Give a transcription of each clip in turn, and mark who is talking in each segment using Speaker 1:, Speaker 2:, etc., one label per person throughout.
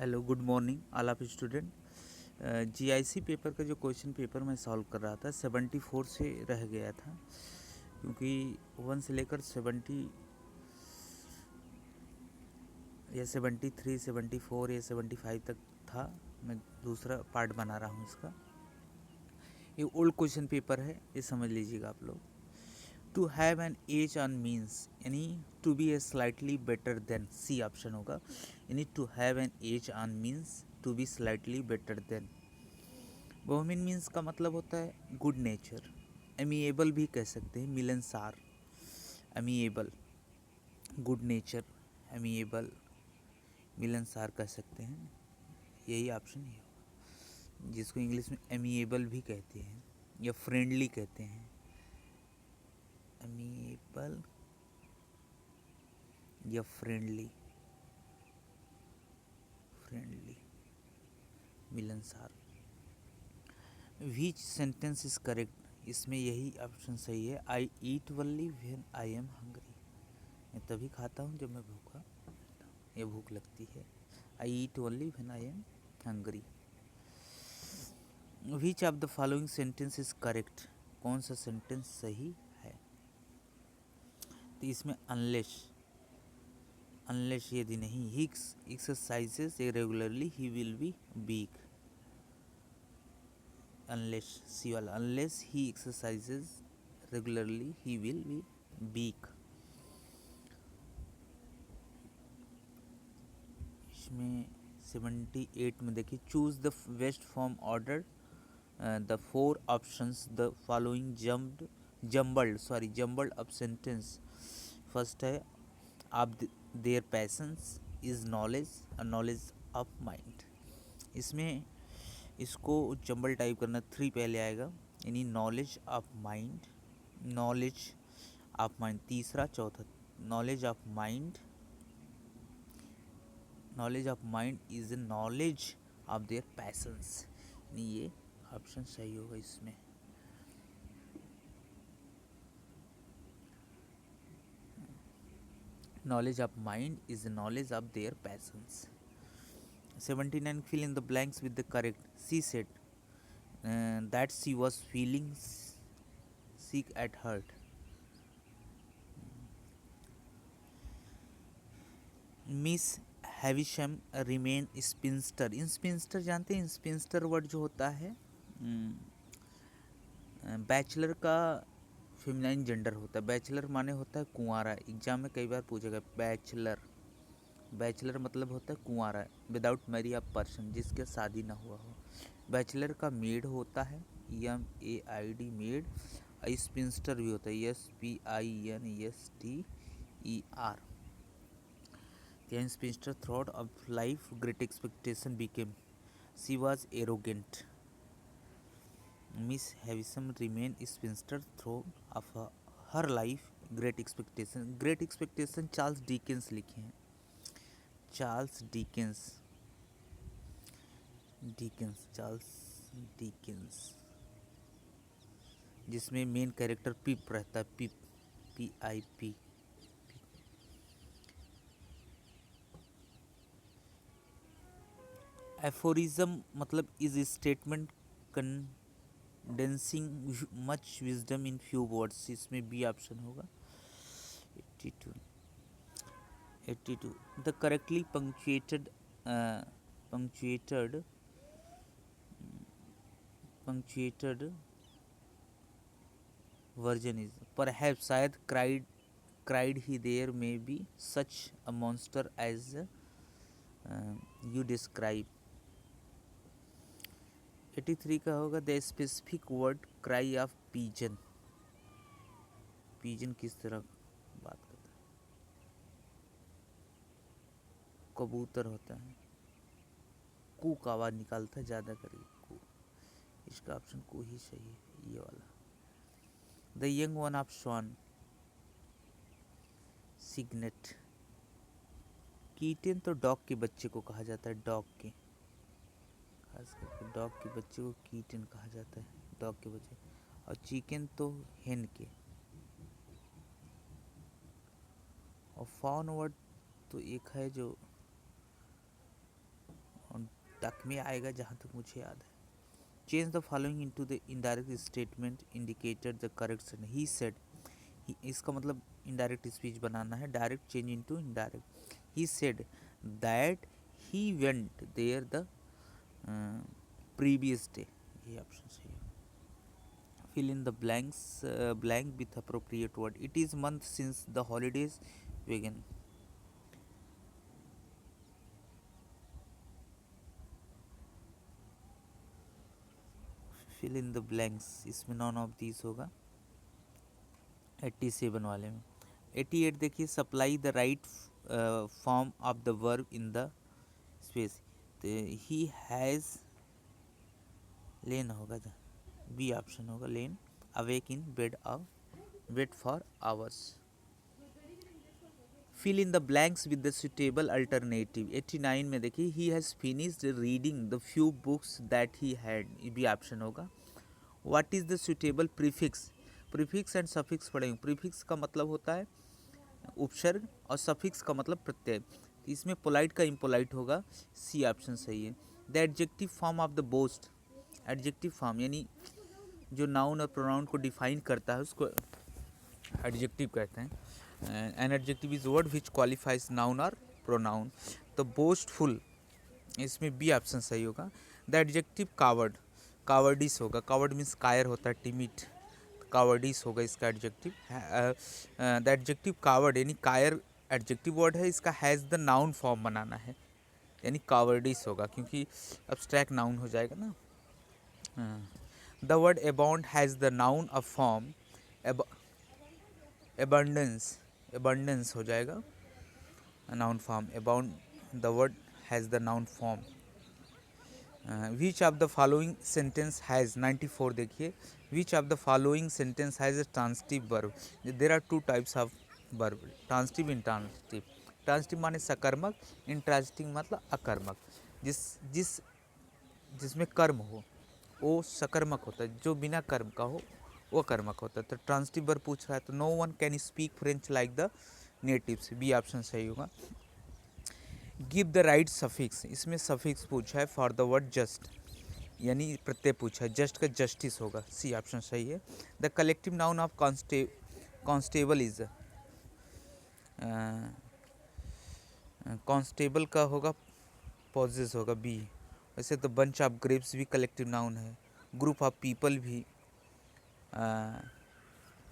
Speaker 1: Hello, good morning all of student. GIC paper का जो question paper मैं solve कर रहा था 74 से रह गया था, क्योंकि 1 से लेकर 70 या 73, 74 या 75 तक था। मैं दूसरा पार्ट बना रहा हूँ इसका। ये ओल्ड क्वेश्चन पेपर है, ये समझ लीजिएगा आप लोग। To have an edge on means यानी to be a slightly better than, C option होगा। यानी to have an edge on means to be slightly better than. बहुमीन मीन्स का मतलब होता है गुड नेचर, एमिएबल भी कह सकते हैं, मिलनसार, एमिएबल, गुड नेचर, एमिएबल, मिलनसार कह सकते हैं। यही ऑप्शन ही होगा, जिसको इंग्लिश में एमिएबल भी कहते हैं या फ्रेंडली कहते हैं। एमिएबल या फ्रेंडली, फ्रेंडली, मिलनसार। विच सेंटेंस इज करेक्ट, इसमें यही ऑप्शन सही है। I eat only when I am hungry, मैं तभी खाता हूँ जब मैं भूखा या भूख लगती है। I eat only when I am hungry. Which of the following sentence is correct, कौन सा सेंटेंस सही है। तो इसमें अनलेस, अनलेस यदि नहीं, he exercises regularly he will be weak. Unless, C वाला, unless he exercises regularly he will be weak. इसमें 78 में देखिए, choose the best form order the 4 options the following jumbled up sentence. First है आप their passions is knowledge, knowledge of mind. इसमें इसको jumble type करना, 3 पहले आएगा, यानी knowledge of mind, knowledge of mind, तीसरा चौथा, knowledge of mind, knowledge of mind is knowledge of their patience. ये ऑप्शन सही होगा इसमें। Knowledge of mind is knowledge of their patience. 79 fill in the blanks with the correct. She said that she was feeling sick at heart. Miss Havisham remain spinster. इन spinster जानते हैं, sphincter word जो होता है bachelor का feminine gender होता है। Bachelor माने होता है कुंवारा, एग्जाम में कई बार पूछेगा बैचलर। बैचलर मतलब होता है कुंवारा, विदाउट मैरी अ पर्सन, जिसके शादी ना हुआ हो। बैचलर का मेड होता है MAID, मेड। स्पिंस्टर भी होता है SPINSTER। Spinster throughout of life great expectation became, she was arrogant. Miss Havisham remain spinster through of her life great expectation. Great expectation Charles Dickens लिखे हैं, चार्ल्स डिकेंस, चार्ल्स डिकेंस, जिसमें main character Pip रहता है, Pip, PIP। Aphorism मतलब is statement condensing much wisdom in few words. इसमें B option होगा। 82 the correctly punctuated version is perhaps, शायद cried he there may be such a monster as you describe। 83 का होगा the specific word cry of pigeon. Pigeon किस तरह बात करता है, कबूतर होता है, कू का आवाज़ निकालता है ज़्यादा करिए, कू। इसका ऑप्शन कू ही सही है, ये वाला। The young one of swan, cygnet. Kitten तो डॉग के बच्चे को कहा जाता है, डॉग के, खास करके डॉग के बच्चे को कीटन कहा जाता है, डॉग के बच्चे। और चिकन तो हेन के। और फाउन वर्ड तो एक है जो तक में आएगा जहाँ तक मुझे याद है। Change the following into the indirect statement indicated the correct sentence. He said, इसका मतलब इनडायरेक्ट स्पीच बनाना है, direct change into indirect. He said that he went there the previous day, ये ऑप्शन सही है। Fill in the blank with appropriate word. It is month since the holidays began. Fill in the blanks, इसमें none of these होगा 87 वाले में। 88 देखिए, supply the right form of the verb in the space, तो he has lain होगा, B option होगा lain awake in bed of wait for hours. Fill in the blanks with the suitable alternative. 89 में देखिए, he has finished reading the few books that he had, ये भी option होगा। What is the suitable prefix, prefix and suffix पढ़ेंगे। Prefix का मतलब होता है उपसर्ग और सफिक्स का मतलब प्रत्यय, इसमें पोलाइट का इम्पोलाइट होगा, सी ऑप्शन सही है। The adjective form of the boast, adjective form यानी जो नाउन और प्रोनाउन को डिफाइन करता है उसको एडजेक्टिव कहते हैं। An adjective is word which qualifies noun और प्रोनाउन, तो बोस्टफुल, इसमें बी ऑप्शन सही होगा। द एडजेक्टिव कावर्ड, कावर्डिस होगा, कावर्ड मीन्स कायर होता है, टिमिड, कावर्डिस होगा इसका एडजेक्टिव। द एडजेक्टिव कावर्ड यानी कायर एडजेक्टिव वर्ड है, इसका हैज़ द नाउन फॉर्म बनाना है, यानी कावर्डिस होगा, क्योंकि अब्स्ट्रैक्ट नाउन हो जाएगा ना। The word abound has the noun of form, abundance, abundance हो जाएगा noun form, abound the word has the noun form. Which of the following sentence has, 94 देखिए, which of the following sentence has a transitive verb. There are two types of verb, transitive intransitive. Transitive माने सकर्मक, intransitive मतलब अकर्मक। जिसमें कर्म हो वो सकर्मक होता है, जो बिना कर्म का हो वो कर्मक होता है। तो ट्रांसिटिव वर्ब पूछ रहा है, तो no one can speak French like the natives, B option सही होगा। गिव द राइट सफिक्स, इसमें सफिक्स पूछा है फॉर द वर्ड जस्ट, यानी प्रत्यय पूछा है, जस्ट का जस्टिस होगा, सी ऑप्शन सही है। The collective noun of constable is, constable का होगा पॉजेस होगा, बी। वैसे तो बंच ऑफ ग्रेप्स भी कलेक्टिव नाउन है, ग्रुप ऑफ पीपल भी,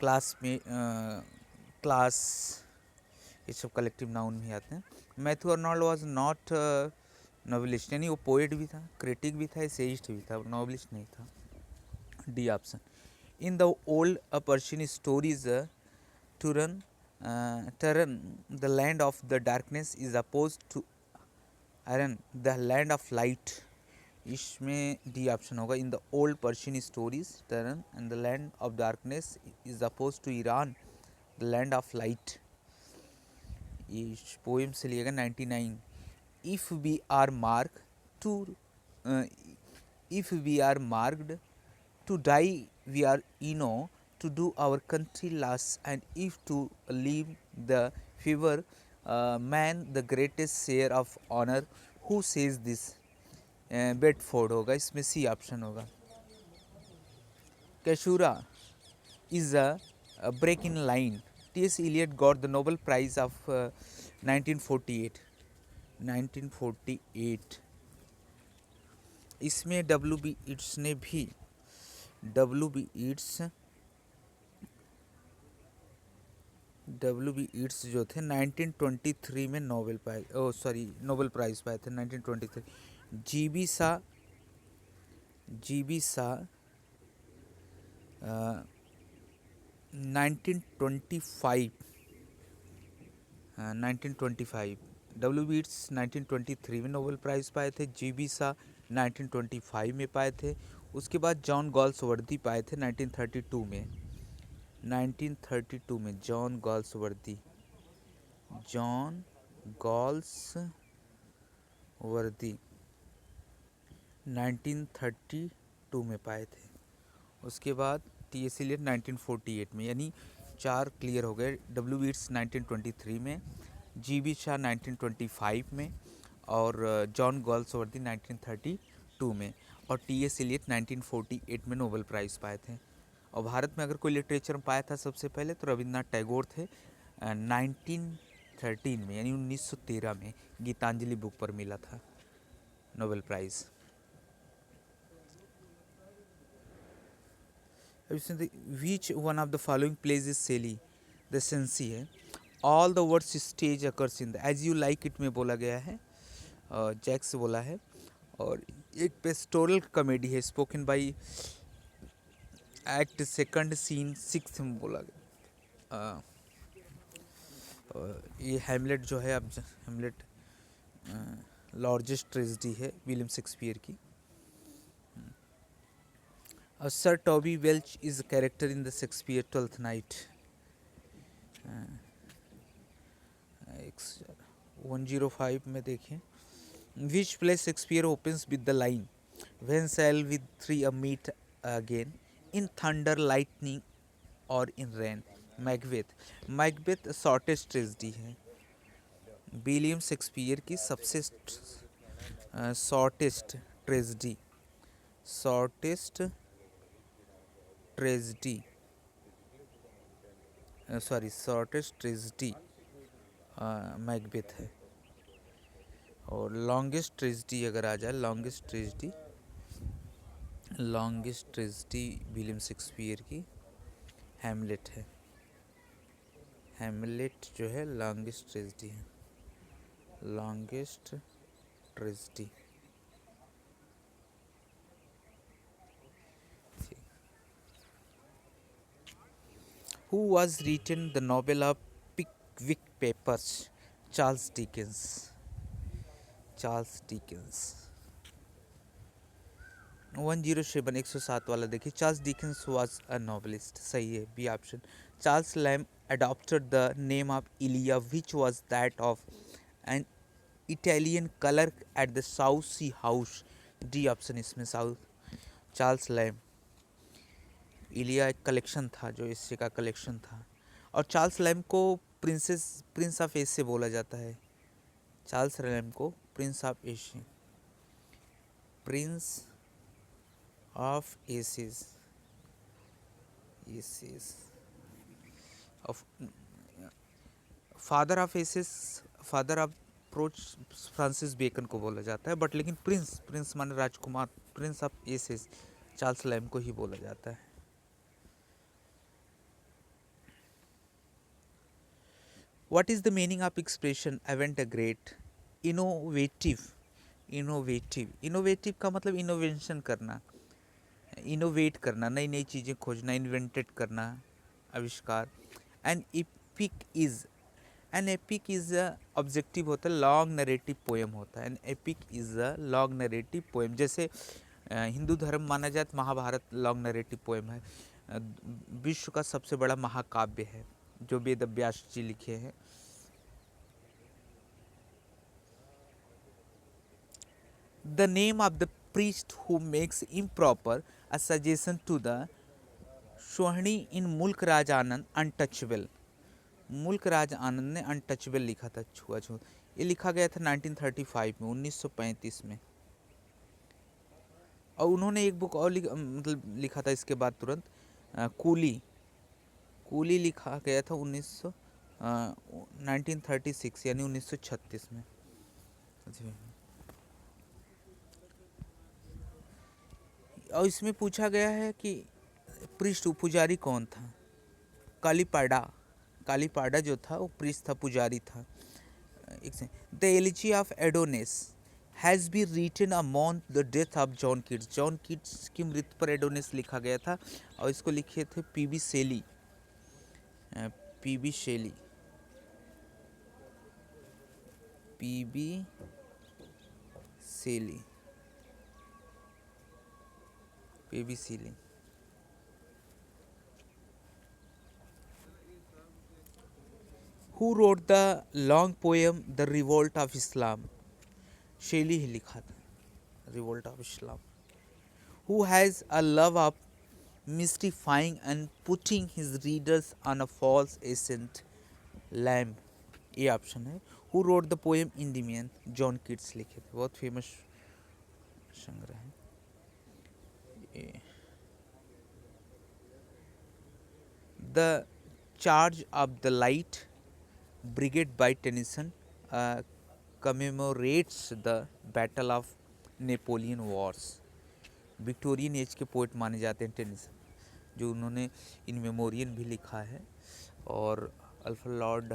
Speaker 1: क्लास में क्लास, ये सब कलेक्टिव नाउन में आते हैं। Matthew Arnold was not novelist, यानी वो पोएट भी था, क्रिटिक भी था, एसेइस्ट भी था, नॉवेलिस्ट नहीं था, D option. In the old Persian stories Turan the land of the darkness is oppose to Iran the land of light, इसमें डी ऑप्शन होगा। In the old Persian stories turn and the land of darkness is oppose to Iran the land of light, इस poem से लिएगा 99। If we are mark to if we are marked to die we are enow to do our country loss and if to live the fewer men the greatest share of honour, who says this, Bedford होगा, इसमें C option होगा। Caesura is a break in line, T S. Eliot got the Nobel prize of 1948, 1948। इसमें WB. Yeats ने भी, WB. Yeats जो थे 1923 में Nobel prize पाए थे, 1923। जी.बी. शाह 1925, डब्ल्यू.बी. ईट्स 1923 में नोबेल प्राइज़ पाए थे, जी.बी. शाह 1925 में पाए थे। उसके बाद जॉन गॉल्सवर्दी पाए थे 1932 में, 1932 में जॉन गॉल्सवर्दी 1932 में पाए थे। उसके बाद टी.एस. इलियट 1948 में, यानी 4 क्लियर हो गए। डब्ल्यू.बी. ईट्स 1923 में, जी.बी. शाह 1925 में और जॉन गॉल्सवर्दी 1932 में, और टी एस इलियट 1948 में नोबेल प्राइज़ पाए थे। और भारत में अगर कोई लिटरेचर में पाया था सबसे पहले तो रविन्द्रनाथ टैगोर थे 1913 में, यानी 1913 में गीतांजलि बुक पर मिला था Nobel prize. Which one of the following plays is sally, the sensei है। All the words stage occurs in the, as you like it में बोला गया है, जैक्स बोला है। और एक पेस्टोरल कॉमेडी है, spoken by act second scene 6 में बोला गया। ये हैमलेट जो है, अब हैमलेट लार्जेस्ट ट्रेजेडी है विलियम शेक्सपियर की। Sir Toby Welch is a character in the Shakespeare twelfth night. 105 में देखें, which play Shakespeare opens with the line when shall we three a meet again, in thunder lightning और in rain. Macbeth. Macbeth shortest tragedy है, William Shakespeare की सबसे shortest tragedy, shortest tragedy, tragedy Macbeth है। और longest tragedy अगर आ जाए, longest tragedy William Shakespeare की हैमलेट है। हैमलेट जो है लॉन्गेस्ट ट्रेजेडी है, longest tragedy. Who was written the novel of Pickwick Papers? Charles Dickens. 107 107 वाला देखिए, Charles Dickens was a novelist, सही है B option. Charles Lamb adopted the name of Ilia, which was that of an Italian clerk at the South Sea House, D option इसमें south. Charles lamb, इलिया एक collection था जो एसे का collection था। और Charles Lamb को प्रिंस ऑफ एसे बोला जाता है। चार्ल्स लैम्ब को prince of essay, prince of essays, of father of essays, father of prose Francis Bacon को बोला जाता है, बट लेकिन प्रिंस माने राजकुमार, prince of essays Charles Lamb को ही बोला जाता है। What is the meaning of expression event a great? Innovative का मतलब इनोवेशन करना, इनोवेट करना, नई नई चीज़ें खोजना, इन्वेंटेड करना, आविष्कार। एन एपिक इज ऑब्जेक्टिव होता है, लॉन्ग नरेटिव पोएम होता है। An epic is a long narrative poem. जैसे हिंदू धर्म माना जाए तो महाभारत लॉन्ग नरेटिव पोएम है, विश्व का सबसे बड़ा महाकाव्य है जो वेद व्यास जी लिखे हैं। The name of the priest who makes improper a suggestion to the Shohani in मुल्क राज आनंद अनटचेबल। मुल्क राज आनंद ने अनटचेबल लिखा था, छुआछूत। ये लिखा गया था 1935 में, 1935 में। और उन्होंने एक बुक और मतलब लिखा था इसके बाद तुरंत, कूली लिखा गया था 1936 यानी 1936 में। और इसमें पूछा गया है कि प्रीस्ट पुजारी कौन था। कालीपाड़ा जो था वो प्रीस्ट था, पुजारी था। The elegy of Adonais has been written upon the death of John Keats. John Keats की मृत्यु पर एडोनिस लिखा गया था और इसको लिखे थे PB Shelley. Who wrote the long poem The Revolt of Islam? Shelley ही लिखा था revolt of Islam. Who has a love of mystifying and putting his readers on a false ascent? Lamb, ये ऑप्शन है। Who wrote the poem Endymion, John Keats लिखे थे, बहुत famous संग्रह है। The charge of the light brigade by Tennyson commemorates the battle of Napoleon wars. Victorian age के poet माने जाते हैं टेनिसन, जो उन्होंने इन मेमोरियन भी लिखा है। और अल्फ्रेड लॉर्ड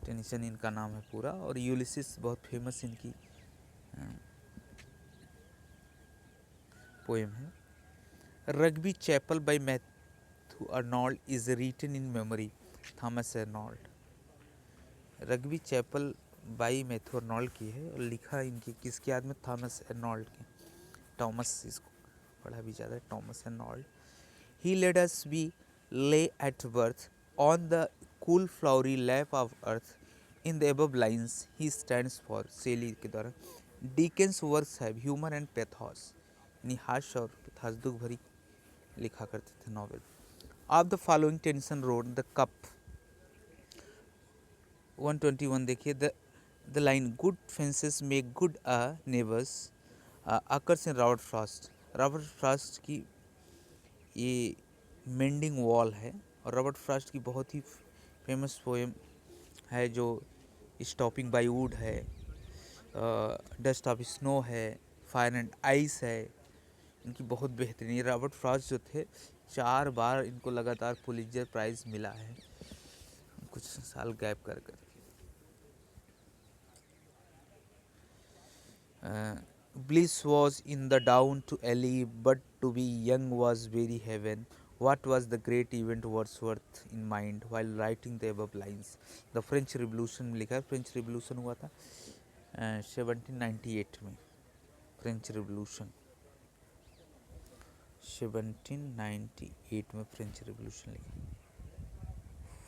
Speaker 1: टेनिसन इनका नाम है पूरा, और यूलिसिस बहुत फेमस इनकी पोएम है। Rugby Chapel by Matthew Arnold is written in memory Thomas Arnold. Rugby Chapel by Matthew Arnold की है और लिखा इनकी किसकी याद में, थॉमस अर्नोल्ड के। टॉमस, इसको पढ़ा भी ज़्यादा है, Thomas Arnold. He laid us we lay at birth on the cool flowery lap of earth in the above lines he stands for. Shelley के द्वारा। Dickens works have humour and pathos, यानी हास्य और पैथोस, दुख भरी लिखा करते थे novel. Of the following Tennyson wrote the cup. 121 देखिए, the line good fences make good neighbours occurs in Robert Frost. Robert Frost की ये मेंडिंग वॉल है, और रॉबर्ट फ्रॉस्ट की बहुत ही फेमस पोएम है जो स्टॉपिंग बाय वुड है, डस्ट ऑफ स्नो है, फायर एंड आइस है। इनकी बहुत बेहतरीन, रॉबर्ट फ्रॉस्ट जो थे 4 बार इनको लगातार पुलित्जर प्राइज़ मिला है, कुछ साल गैप कर कर। Bliss was in the dawn to Ellie, but to be young was very heaven. What was the great event Wordsworth in mind while writing the above lines? The French Revolution में लिखा है, French revolution हुआ था 1798 में। French revolution 1798 में French revolution लिखा,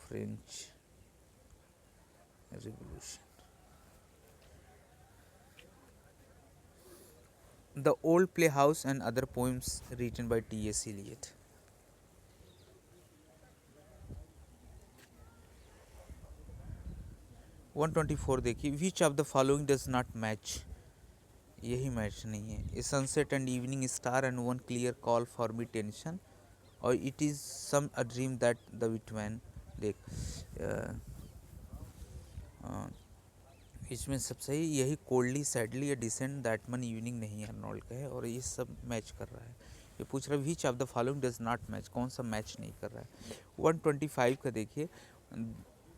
Speaker 1: French revolution. The Old Playhouse and Other Poems written by T.S. Eliot. देखिए, which of the following does not match, यही मैच नहीं है। A sunset and evening star and one clear call for me Tennyson, और it is some a dream that the Whitman. देख इसमें सब सही, यही कोल्डली सैडली या डिसेंट दैट मन इवनिंग नहीं अर्नोल्ड का है, और ये सब मैच कर रहा है। ये पूछ रहा है विच of the following does not match, कौन सा मैच नहीं कर रहा है। 125 का देखिए,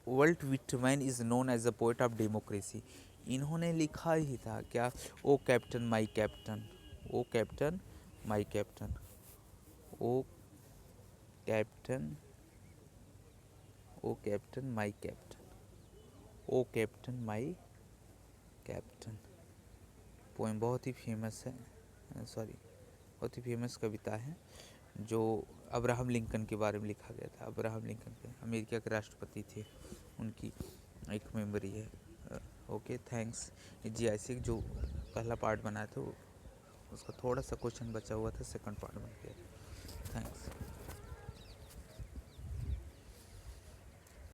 Speaker 1: Walt Whitman is known as a poet of democracy. इन्होंने लिखा ही था क्या, O captain my captain, O captain my captain, O captain, O captain my captain, O captain my captain. Poem बहुत ही फेमस है, बहुत ही फेमस कविता है, जो अब्राहम लिंकन के बारे में लिखा गया था। अब्राहम लिंकन के अमेरिका के राष्ट्रपति थे, उनकी एक मेमोरी है। Okay, thanks. GIC जो पहला पार्ट बनाया था उसका थोड़ा सा क्वेश्चन बचा हुआ था, सेकंड पार्ट बन गया। थैंक्स।